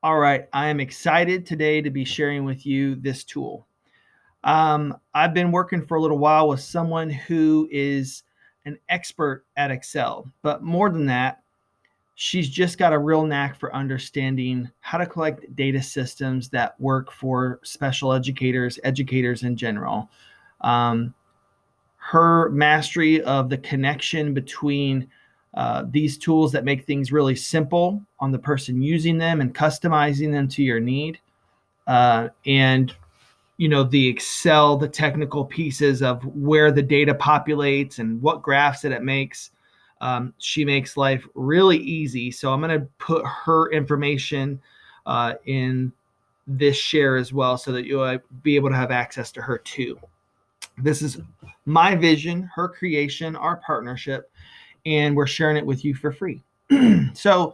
All right, I am excited today to be sharing with you this tool. I've been working for a little while with someone who is an expert at Excel, but more than that, she's just got a real knack for understanding how to collect data systems that work for special educators, educators in general. Um, Her mastery of the connection between these tools that make things really simple on the person using them and customizing them to your need, and the Excel, the technical pieces of where the data populates and what graphs that it makes. She makes life really easy. So I'm going to put her information in this share as well, so that you'll be able to have access to her too. This is my vision, her creation, our partnership, and we're sharing it with you for free. So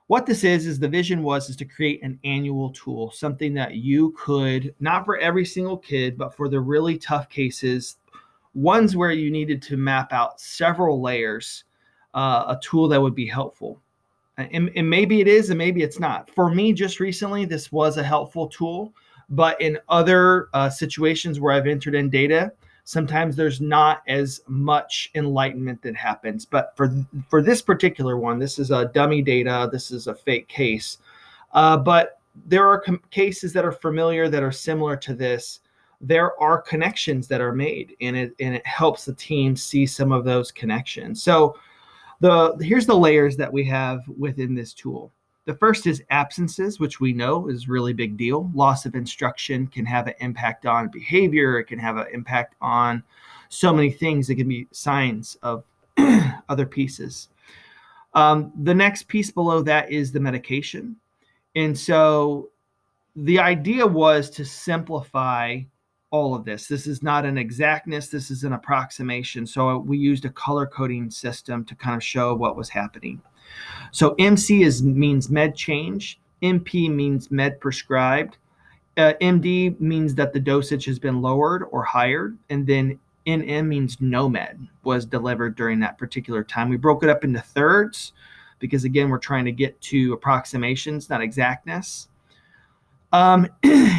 what this is the vision is to create an annual tool, something that you could, not for every single kid, but for the really tough cases, ones where you needed to map out several layers, a tool that would be helpful. And maybe it is, and maybe it's not. For me, just recently, this was a helpful tool, but in other situations where I've entered in data, sometimes there's not as much enlightenment that happens. But for this particular one, this is a dummy data. This is a fake case. But there are cases that are familiar, that are similar to this. There are connections that are made, and it helps the team see some of those connections. So here's the layers that we have within this tool. The first is absences, which we know is a really big deal. Loss of instruction can have an impact on behavior. It can have an impact on so many things. It can be signs of other pieces. The next piece below that is the medication. And so the idea was to simplify all of this. This is not an exactness. This is an approximation. So we used a color coding system to kind of show what was happening. So MC means med change. MP means med prescribed. MD means that the dosage has been lowered or higher. And then NM means no med was delivered during that particular time. We broke it up into thirds because, again, we're trying to get to approximations, not exactness. And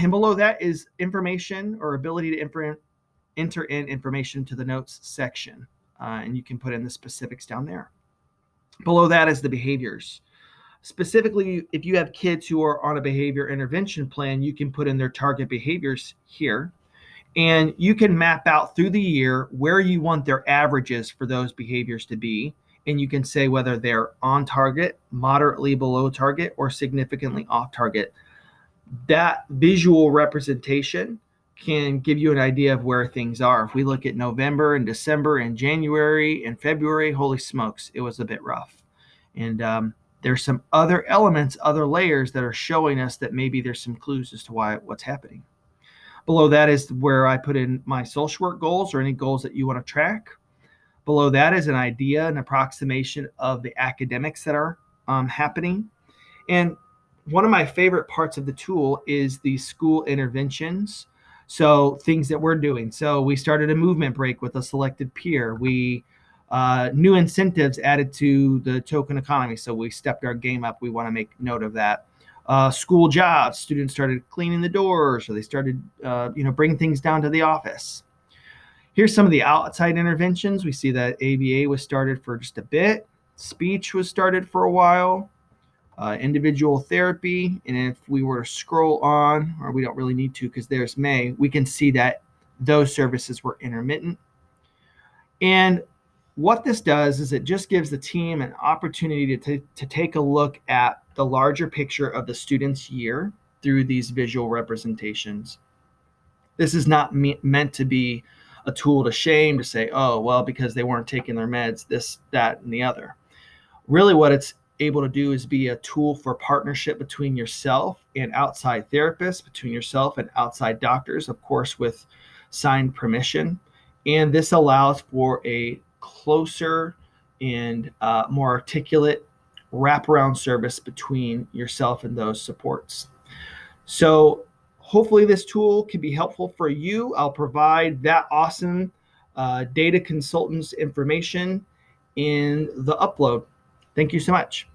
below that is information, or ability to enter in information to the notes section. And you can put in the specifics down there. Below that is the behaviors. Specifically, if you have kids who are on a behavior intervention plan, you can put in their target behaviors here. And you can map out through the year where you want their averages for those behaviors to be. And you can say whether they're on target, moderately below target, or significantly off target. That visual representation can give you an idea of where things are. If we look at November and December and January and February, holy smokes, it was a bit rough. And there's some other elements, other layers that are showing us that maybe there's some clues as to what's happening. Below that is where I put in my social work goals or any goals that you want to track. Below that is an idea, an approximation of the academics that are happening. And one of my favorite parts of the tool is the school interventions. So things that we're doing. So we started a movement break with a selected peer. We new incentives added to the token economy. So we stepped our game up. We want to make note of that. School jobs, students started cleaning the doors, or they started bringing things down to the office. Here's some of the outside interventions. We see that ABA was started for just a bit. Speech was started for a while. Individual therapy. And if we were to scroll on, or we don't really need to because there's May, we can see that those services were intermittent. And what this does is it just gives the team an opportunity to take a look at the larger picture of the student's year through these visual representations. This is not meant to be a tool to shame, to say, oh, well, because they weren't taking their meds, this, that, and the other. Really what it's able to do is be a tool for partnership between yourself and outside therapists, between yourself and outside doctors, of course, with signed permission. And this allows for a closer and more articulate wraparound service between yourself and those supports. So hopefully this tool can be helpful for you. I'll provide that awesome data consultants information in the upload. Thank you so much.